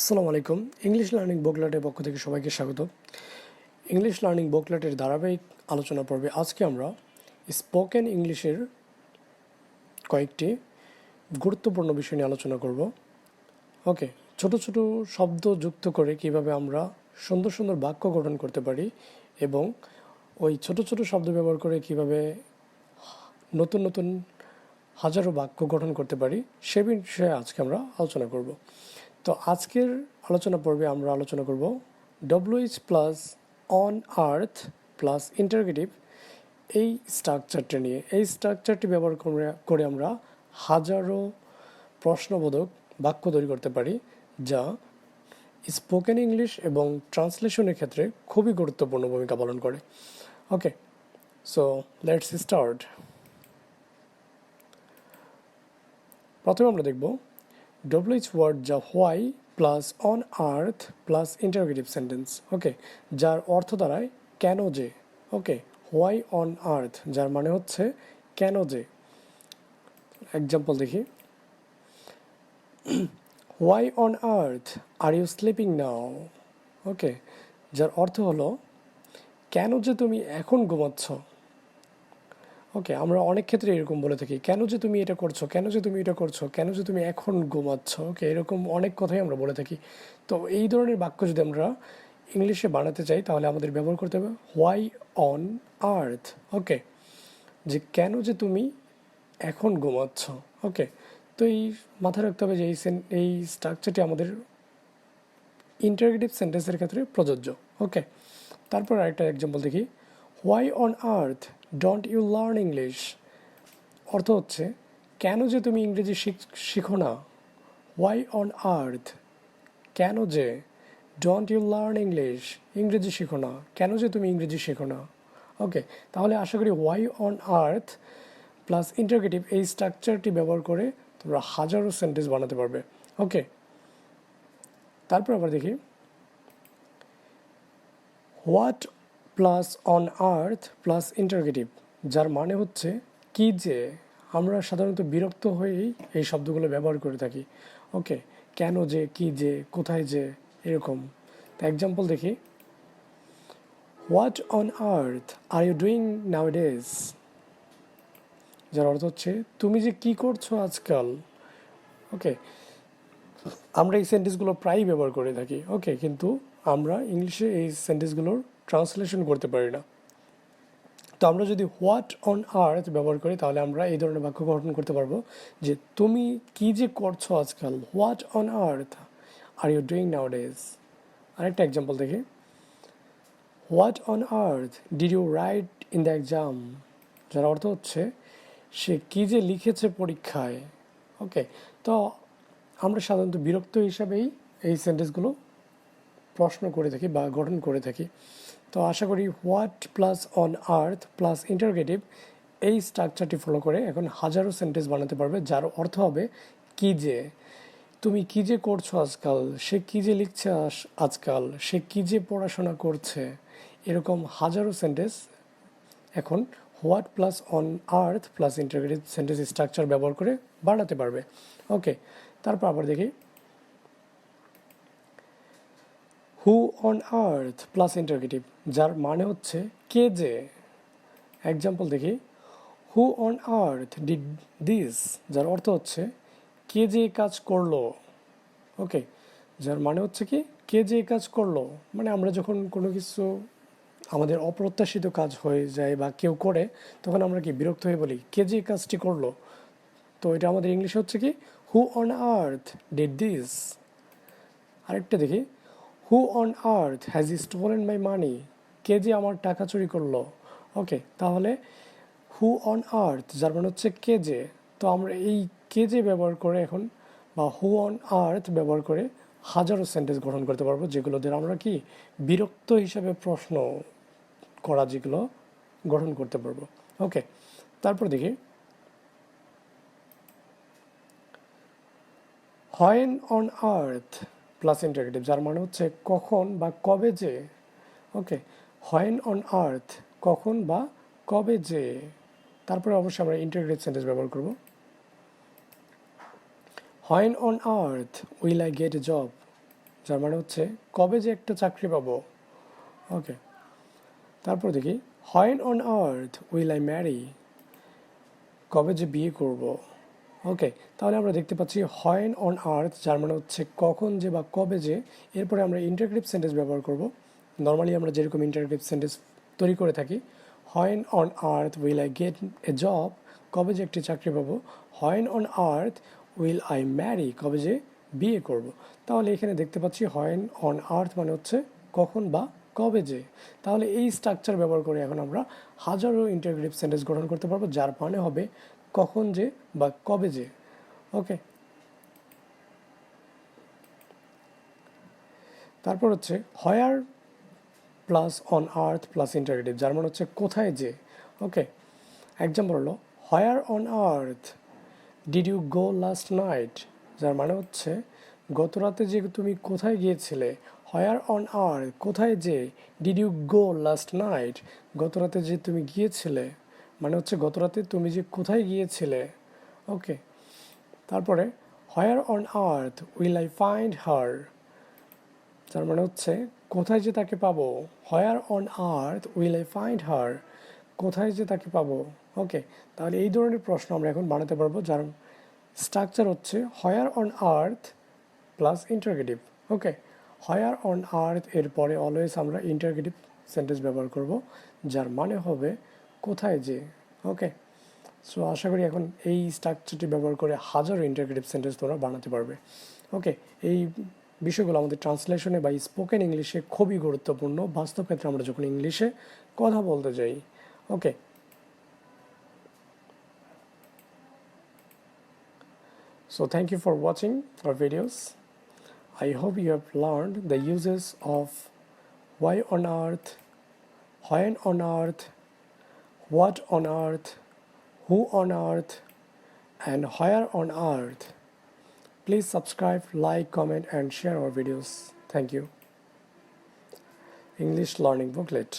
আসসালামু আলাইকুম। English learning বুকলেটের পক্ষ থেকে সবাইকে স্বাগত। ইংলিশ লার্নিং বুকলেটের ধারাবাহিক আলোচনা পর্বে আজকে আমরা স্পোকেন ইংলিশের কয়েকটি গুরুত্বপূর্ণ বিষয় নিয়ে আলোচনা করব। ওকে, ছোট ছোট শব্দ যুক্ত করে কিভাবে আমরা সুন্দর সুন্দর বাক্য গঠন করতে পারি এবং ওই ছোট ছোট শব্দ ব্যবহার করে কিভাবে নতুন নতুন হাজারো বাক্য গঠন করতে পারি সে বিষয়ে আজকে আমরা আলোচনা করব। তো আজকের আলোচনা পর্বে আমরা আলোচনা করব WH plus on earth plus interrogative এই স্ট্রাকচারটি নিয়ে। এই স্ট্রাকচারটি ব্যবহার করে আমরা হাজারো প্রশ্নবোধক বাক্য তৈরি করতে পারি, যা স্পোকেন ইংলিশ এবং ট্রান্সলেশনের ক্ষেত্রে খুবই গুরুত্বপূর্ণ ভূমিকা পালন করে। Okay, so let's start. প্রথমে আমরা দেখব ডব্লিউএইচ ওয়ার্ড, যা why plus on earth plus interrogative sentence. Okay, যার অর্থ দাঁড়ায় কেন যে। ওকে, হোয়াই অন আর্থ যার মানে হচ্ছে কেন যে। এক্সাম্পল দেখি, why on earth are you sleeping now. Okay, যার অর্থ হলো কেন যে তুমি এখন ঘুমাচ্ছ। ওকে, আমরা অনেক ক্ষেত্রে এরকম বলে থাকি, কেন যে তুমি এটা করছো, কেন যে তুমি এটা করছো, কেন যে তুমি এখন ঘুমাচ্ছ। ওকে, এরকম অনেক কথাই আমরা বলে থাকি। তো এই ধরনের বাক্য যদি আমরা ইংলিশে বানাতে চাই তাহলে আমাদের ব্যবহার করতে হবে হোয়াই অন আর্থ। ওকে, যে কেন যে তুমি এখন ঘুমাচ্ছ। ওকে, তো এই মাথায় রাখতে হবে যে এই স্ট্রাকচারটি আমাদের ইন্টারোগেটিভ সেন্টেন্সের ক্ষেত্রে প্রযোজ্য। ওকে, তারপর আরেকটা এক্সাম্পল দেখি, why on earth don't you learn English. অর্থ হচ্ছে কেন যে তুমি ইংরেজি শিখো না। হোয়াই অন আর্থ, কেন যে, ডোন্ট ইউ লার্ন ইংলিশ, ইংরেজি শিখো না, কেন যে তুমি ইংরেজি শেখো না। ওকে, তাহলে আশা করি why on earth plus interrogative এই স্ট্রাকচারটি ব্যবহার করে তোমরা হাজারো সেন্টেন্স বানাতে পারবে। ওকে, তারপর আবার দেখি, what plus on earth plus interrogative, যার মানে হচ্ছে কি যে। আমরা সাধারণত বিরক্ত হয়েই এই শব্দগুলো ব্যবহার করে থাকি। ওকে, কেন যে, কি যে, কোথায় যে, এরকম। তো এক্সাম্পল দেখি, what on earth are you doing nowadays, যার অর্থ হচ্ছে তুমি যে কি করছো আজকাল। ওকে, আমরা এই সেন্টেন্সগুলো প্রায়ই ব্যবহার করে থাকি। ওকে, কিন্তু আমরা ইংলিশে এই সেন্টেন্সগুলোর ট্রান্সলেশন করতে পারি না। তো আমরা যদি হোয়াট অন আর্থ ব্যবহার করি তাহলে আমরা এই ধরনের বাক্য গঠন করতে পারবো যে তুমি কি যে করছো আজকাল। What on earth are you doing nowadays. আরেকটা এক্সাম্পল দেখি, what on earth did you write in the exam, যার অর্থ হচ্ছে সে কী যে লিখেছে পরীক্ষায়। ওকে, তো আমরা সাধারণত বিরক্ত হিসাবেই এই সেন্টেন্সগুলো প্রশ্ন করে থাকি বা গঠন করে থাকি। তো আশা করি what plus on earth plus interrogative এই স্ট্রাকচারটি ফলো করে এখন হাজারো সেন্টেন্স বানাতে পারবে, যার অর্থ হবে কি যে, তুমি কি যে করছো আজকাল, সে কি যে লিখছে আজকাল, সে কি যে পড়াশোনা করছে। এরকম হাজারো সেন্টেন্স এখন what plus on earth plus interrogative sentence structure ব্যবহার করে বানাতে পারবে। ওকে, তারপর আবার দেখি, who on earth plus interrogative, যার মানে হচ্ছে কে যে। এক্সাম্পল দেখি, who on earth did this, যার অর্থ হচ্ছে কে যে কাজ করলো। ওকে, যার মানে হচ্ছে কি কে যে কাজ করলো, মানে আমরা যখন কোনো কিছু আমাদের অপ্রত্যাশিত কাজ হয়ে যায় বা কেউ করে তখন আমরা কি বিরক্ত হয়ে বলি কে যে কাজটি করলো। তো এটা আমাদের ইংলিশে হচ্ছে কি who on earth did this. আরেকটা দেখি, who on earth has uh stolen my money, কে যে আমার টাকা চুরি করলো। ওকে, তাহলে হু অন আর্থ যার মানে হচ্ছে কে যে। তো আমরা এই কে যে ব্যবহার করে এখন বা হু অন আর্থ ব্যবহার করে হাজারো সেন্টেন্স গঠন করতে পারবো, যেগুলো দিয়ে আমরা কি বিরক্ত হিসাবে প্রশ্ন করা যেগুলো গঠন করতে পারবো। ওকে, তারপর দেখি, when on earth plus interrogative, যার মানে হচ্ছে কখন বা কবে যে। ওকে, হোয়েন অন আর্থ কখন বা কবে যে। তারপরে অবশ্যই আমরা ইন্টারোগেটিভ সেন্টেন্স ব্যবহার করব, when on earth will I get a job, যার মানে হচ্ছে কবে যে একটা চাকরি পাবো। ওকে, তারপর দেখি when on earth will I marry, কবে যে বিয়ে করব। ওকে, তাহলে আমরা দেখতে পাচ্ছি হোয়েন অন আর্থ যার মানে হচ্ছে কখন যে বা কবে যে, এরপরে আমরা ইন্টারগ্রেটিভ সেন্টেন্স ব্যবহার করব। নর্মালি আমরা যেরকম ইন্টারগ্রেটিভ সেন্টেন্স তৈরি করে থাকি, when on earth will I get a job, কবে যে একটি চাকরি পাবো। When on earth will I marry, কবে যে বিয়ে করব। তাহলে এখানে দেখতে পাচ্ছি হোয়েন অন আর্থ মানে হচ্ছে কখন বা কবে যে। তাহলে এই স্ট্রাকচার ব্যবহার করে এখন আমরা হাজারো ইন্টারগ্রেটিভ সেন্টেন্স গঠন করতে পারবো, যার মানে হবে কখন যে বা কবে যে। ওকে, তারপর হচ্ছে where plus on earth plus interrogative, যার মানে হচ্ছে কোথায় যে। ওকে, এক্সাম্পল হলো where on earth did you go last night, যার মানে হচ্ছে গত রাতে যে তুমি কোথায় গিয়েছিলে। হোয়ার অন আর্থ কোথায় যে, did you go last night গত রাতে যে তুমি গিয়েছিলে, মানে হচ্ছে গত রাতে তুমি যে কোথায় গিয়েছিলে। ওকে, তারপরে where on earth will I find her, যার মানে হচ্ছে কোথায় যে তাকে পাবো। Where on earth will I find her, কোথায় যে তাকে পাবো। ওকে, তাহলে এই ধরনের প্রশ্ন আমরা এখন বানাতে পারবো, যার স্ট্রাকচার হচ্ছে where on earth plus interrogative. Okay, where on earth এর পরে অলওয়েজ আমরা ইন্টারগেটিভ সেন্টেন্স ব্যবহার করব, যার মানে হবে কোথায় যে। ওকে, সো আশা করি এখন এই স্ট্রাকচারটি ব্যবহার করে হাজারো ইন্টারগেটিভ সেন্টেন্স তোমরা বানাতে পারবে। ওকে, এই বিষয়গুলো আমাদের ট্রান্সলেশনে বা স্পোকেন ইংলিশে খুবই গুরুত্বপূর্ণ, বাস্তব ক্ষেত্রে আমরা যখন ইংলিশে কথা বলতে যাই। ওকে, so thank you for watching our videos. I hope you have learned the uses of why on earth, when on earth, what on earth, who on earth, and where on earth. Please subscribe, like, comment, and share our videos. Thank you. English Learning Booklet.